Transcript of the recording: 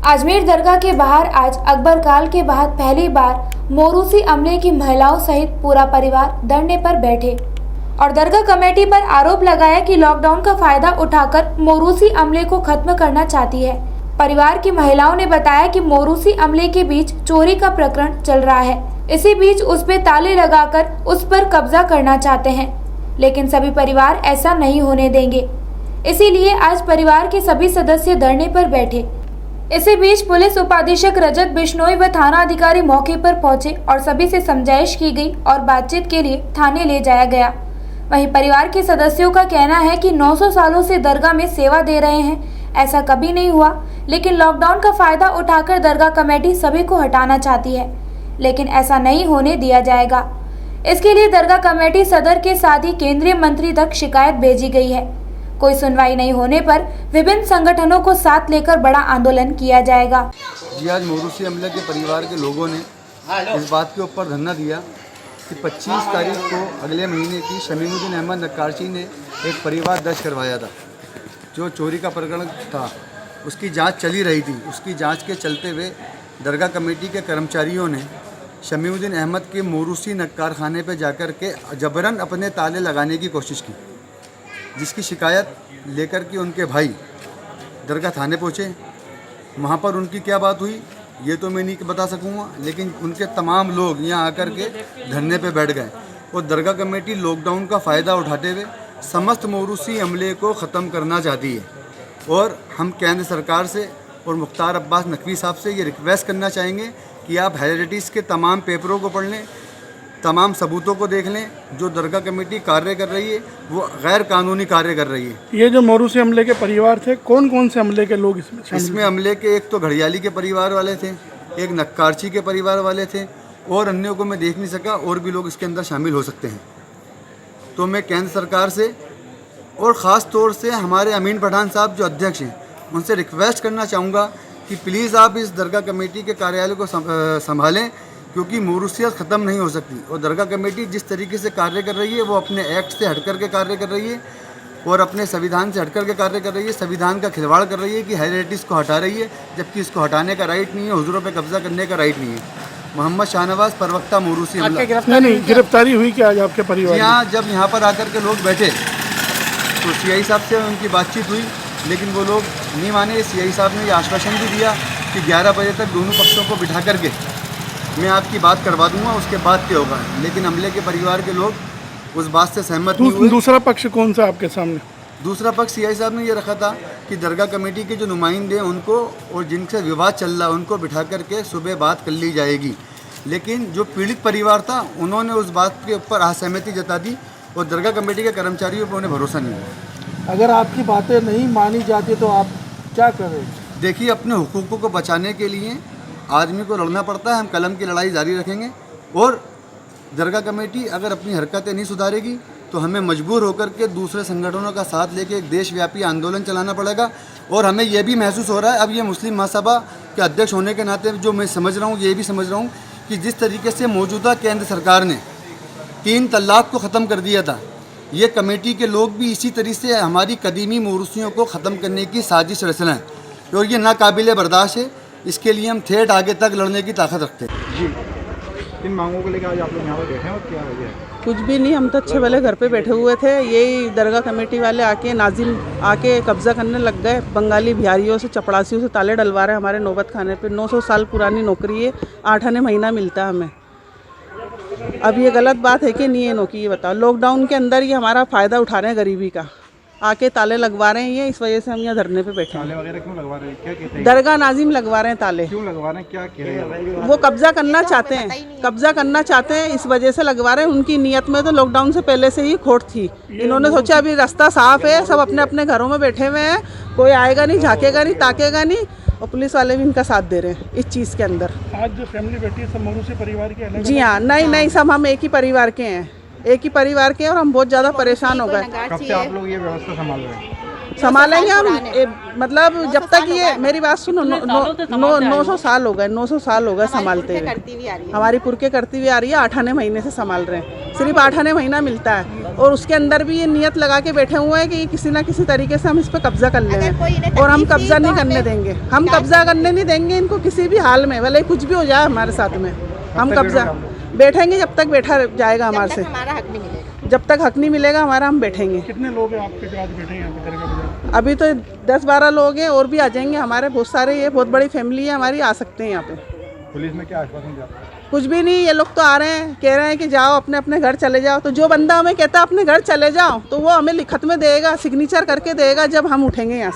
अजमेर दरगाह के बाहर आज अकबर काल के बाद पहली बार मोरूसी अमले की महिलाओं सहित पूरा परिवार धरने पर बैठे और दरगाह कमेटी पर आरोप लगाया कि लॉकडाउन का फायदा उठाकर मोरूसी अमले को खत्म करना चाहती है। परिवार की महिलाओं ने बताया कि मोरूसी अमले के बीच चोरी का प्रकरण चल रहा है, इसी बीच उस पे ताले लगाकर उस पर कब्जा करना चाहते हैं, लेकिन सभी परिवार ऐसा नहीं होने देंगे। इसीलिए आज परिवार के सभी सदस्य धरने पर बैठे। इसी बीच पुलिस उपाधीक्षक रजत बिश्नोई व थाना अधिकारी मौके पर पहुंचे और सभी से समझाइश की गई और बातचीत के लिए थाने ले जाया गया। वहीं परिवार के सदस्यों का कहना है कि 900 सालों से दरगाह में सेवा दे रहे हैं, ऐसा कभी नहीं हुआ, लेकिन लॉकडाउन का फायदा उठाकर दरगाह कमेटी सभी को हटाना चाहती है, लेकिन ऐसा नहीं होने दिया जाएगा। इसके लिए दरगाह कमेटी सदर के साथ ही केंद्रीय मंत्री तक शिकायत भेजी गई है। कोई सुनवाई नहीं होने पर विभिन्न संगठनों को साथ लेकर बड़ा आंदोलन किया जाएगा। जी, आज मोरूसी अमले के परिवार के लोगों ने इस बात के ऊपर धरना दिया कि 25 तारीख को अगले महीने की शमीमुद्दीन अहमद नक्काशी ने एक परिवार दर्ज करवाया था, जो चोरी का प्रकरण था। उसकी जांच चली रही थी। उसकी जांच के चलते हुए दरगाह कमेटी के कर्मचारियों ने शमीमुद्दीन अहमद के मोरूसी नक्कार खाने पर जाकर के जबरन अपने ताले लगाने की कोशिश की, जिसकी शिकायत लेकर के उनके भाई दरगाह थाने पहुँचे। वहाँ पर उनकी क्या बात हुई ये तो मैं नहीं बता सकूँगा, लेकिन उनके तमाम लोग यहाँ आकर के धरने पे बैठ गए और दरगाह कमेटी लॉकडाउन का फ़ायदा उठाते हुए समस्त मोरूसी अमले को ख़त्म करना चाहती है। और हम केंद्र सरकार से और मुख्तार अब्बास नकवी साहब से ये रिक्वेस्ट करना चाहेंगे कि आप हेरिटेज के तमाम पेपरों को पढ़ लें, तमाम सबूतों को देख लें। जो दरगाह कमेटी कार्य कर रही है वो गैर कानूनी कार्य कर रही है। ये जो मोरूसी अमले के परिवार थे, कौन कौन से अमले के लोग इसमें अमले के एक तो घड़ियाली के परिवार वाले थे, एक नक्कारची के परिवार वाले थे, और अन्यों को मैं देख नहीं सका, और भी लोग इसके अंदर शामिल हो सकते हैं। तो मैं केंद्र सरकार से और ख़ास तौर से हमारे अमीन पठान साहब जो अध्यक्ष हैं उनसे रिक्वेस्ट करना चाहूँगा कि प्लीज़ आप इस दरगाह कमेटी के कार्यालय को संभालें, क्योंकि मोरूसियत ख़त्म नहीं हो सकती। और दरगाह कमेटी जिस तरीके से कार्य कर रही है वो अपने एक्ट से हट कर के कार्य कर रही है और अपने संविधान से हट कर के कार्य कर रही है। संविधान का खिलवाड़ कर रही है कि हेरिटेज को हटा रही है, जबकि इसको हटाने का राइट नहीं है, हुजूरों पे कब्जा करने का राइट नहीं है। मोहम्मद शाहनवाज, प्रवक्ता मोरूसी अमला। गिरफ्तारी हुई क्या आज आपके परिवार? यहाँ जब यहाँ पर आकर के लोग बैठे तो सीआई साहब से उनकी बातचीत हुई, लेकिन वो लोग नहीं माने। सीआई साहब ने ये आश्वासन भी दिया कि 11 बजे तक दोनों पक्षों को बिठा करके मैं आपकी बात करवा दूंगा, उसके बाद क्या होगा। लेकिन अमले के परिवार के लोग उस बात से सहमत नहीं हुए। दूसरा पक्ष कौन सा आपके सामने? दूसरा पक्ष सीआई साहब ने ये रखा था कि दरगाह कमेटी के जो नुमाइंदे हैं उनको और जिनसे विवाद चल रहा है उनको बिठा करके सुबह बात कर ली जाएगी। लेकिन जो पीड़ित परिवार था उन्होंने उस बात के ऊपर असहमति जता दी और दरगाह कमेटी के कर्मचारियों पर उन्हें भरोसा नहीं हुआ। अगर आपकी बातें नहीं मानी जाती तो आप क्या करें? देखिए, अपने हुकूकों को बचाने के लिए आदमी को लड़ना पड़ता है। हम कलम की लड़ाई जारी रखेंगे और दरगाह कमेटी अगर अपनी हरकतें नहीं सुधारेगी तो हमें मजबूर होकर के दूसरे संगठनों का साथ लेके एक देशव्यापी आंदोलन चलाना पड़ेगा। और हमें यह भी महसूस हो रहा है, अब ये मुस्लिम महासभा के अध्यक्ष होने के नाते जो मैं समझ रहा हूँ, ये भी समझ रहा हूँ कि जिस तरीके से मौजूदा केंद्र सरकार ने 3 तलाक को ख़त्म कर दिया था, ये कमेटी के लोग भी इसी तरीके से हमारी कदीमी मोरूसियों को ख़त्म करने की साजिश रच रहे हैं और ये नाकाबिले बर्दाश्त है। इसके लिए हम ठेठ आगे तक लड़ने की ताकत रखते हैं। जी, इन मांगों को लेकर आज आप लोग यहाँ पर बैठे हैं और क्या वजह है? कुछ भी नहीं, हम तो अच्छे वाले घर पे बैठे हुए थे। यही दरगाह कमेटी वाले आके नाजिम आके कब्जा करने लग गए। बंगाली बिहारियों से, चपड़ासियों से ताले डलवा रहे हमारे नौबत खाने पे। 900 साल पुरानी नौकरी है, 8 आने महीना मिलता है हमें। अब ये गलत बात है कि नहीं है नौकरी, ये बताओ। लॉकडाउन के अंदर ये हमारा फ़ायदा उठा रहे हैं गरीबी का, आके ताले लगवा रहे हैं ये, इस वजह से हम यहाँ धरने पे बैठे हैं। ताले वगैरह क्यों लगवा रहे हैं? क्या कहते हैं? दरगाह नाजिम लगवा रहे हैं ताले। क्यों लगवा रहे हैं? क्या कह रहे हैं? वो कब्जा करना चाहते हैं, कब्जा करना चाहते हैं, इस वजह से लगवा रहे हैं। उनकी नीयत में तो लॉकडाउन से पहले से ही खोट थी। इन्होंने सोचा अभी रास्ता साफ है, सब अपने अपने घरों में बैठे हुए हैं, कोई आएगा नहीं, झाँकेगा नहीं, ताकेगा नहीं, और पुलिस वाले भी इनका साथ दे रहे हैं इस चीज़ के अंदर। आज जो फैमिली बैठी है सब मोरूसी परिवार के अलग? जी हाँ, नहीं, सब हम एक ही परिवार के हैं, एक ही परिवार के, और हम बहुत ज़्यादा परेशान हो गए। कब से आप लोग ये व्यवस्था संभाल रहे हैं? संभालेंगे हम मतलब जब तक ये मेरी बात सुनो 900 साल हो गए 900 साल हो गए संभालते हुए। हमारी पुरखे करती हुई आ रही है, 8 महीने से संभाल रहे हैं। सिर्फ 8 महीना मिलता है और उसके अंदर भी ये नियत लगा के बैठे हुए हैं कि किसी ना किसी तरीके से हम इस पर कब्जा कर लेंगे और हम कब्जा नहीं करने देंगे। हम कब्जा करने नहीं देंगे इनको किसी भी हाल में, भले कुछ भी हो जाए हमारे साथ में। हम कब्जा बैठेंगे जब तक बैठा जाएगा हमारे से, जब तक हक नहीं मिलेगा हमारा, हम बैठेंगे। कितने लोग हैं आपके जो आज बैठे हैं यहाँ पे दरगाह बाजार? अभी तो 10-12 लोग हैं और भी आ जाएंगे हमारे, बहुत सारे, ये बहुत बड़ी फैमिली है हमारी, आ सकते हैं यहाँ पे। पुलिस में क्या आश्वासन दिया? कुछ भी नहीं, ये लोग तो आ रहे हैं, कह रहे हैं कि जाओ अपने अपने घर चले जाओ। तो जो बंदा हमें कहता है अपने घर चले जाओ तो वो हमें लिखत में देगा, सिग्नेचर करके देगा जब हम उठेंगे यहाँ से।